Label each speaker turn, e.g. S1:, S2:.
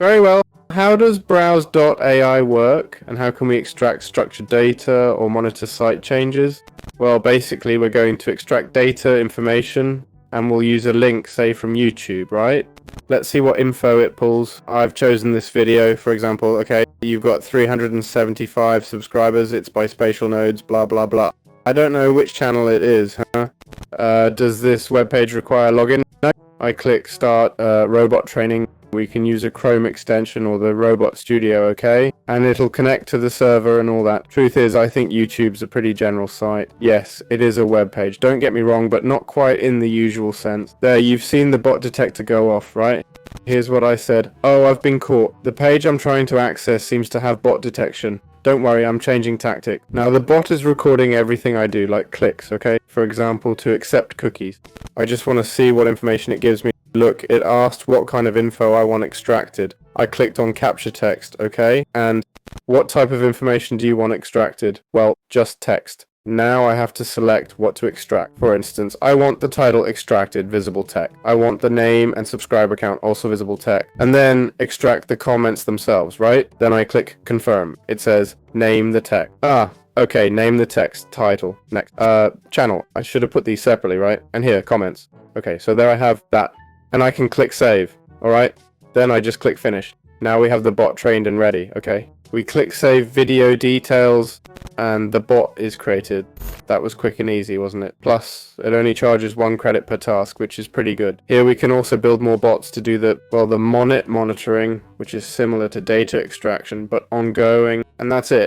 S1: Very well. How does browse.ai work, and how can we extract structured data or monitor site changes? Well, basically, we're going to extract data information, and we'll use a link, say, from YouTube, right? Let's see what info it pulls. I've chosen this video, for example. Okay, you've got 375 subscribers. It's by Spatial Nodes, blah, blah, blah. I don't know which channel it is, huh? Does this webpage require login? No. I click Start Robot Training. We can use a Chrome extension or the Robot Studio, okay? And it'll connect to the server and all that. Truth is, I think YouTube's a pretty general site. Yes, it is a web page. Don't get me wrong, but not quite in the usual sense. There, you've seen the bot detector go off, right? Here's what I said. Oh, I've been caught. The page I'm trying to access seems to have bot detection. Don't worry, I'm changing tactic. Now, the bot is recording everything I do, like clicks, okay? For example, to accept cookies. I just want to see what information it gives me. Look, it asked what kind of info I want extracted. I clicked on capture text, okay? And what type of information do you want extracted? Well, just text. Now I have to select what to extract. For instance, I want the title extracted, visible text. I want the name and subscriber count, also visible text. And then extract the comments themselves, right? Then I click confirm. It says name the text. Okay, name the text, title, next. Channel. I should have put these separately, right? And here, comments. Okay, so there I have that. And I can click save, alright? Then I just click finish. Now we have the bot trained and ready, okay? We click save video details, and the bot is created. That was quick and easy, wasn't it? Plus, it only charges 1 credit per task, which is pretty good. Here we can also build more bots to do the monitoring, which is similar to data extraction, but ongoing. And that's it.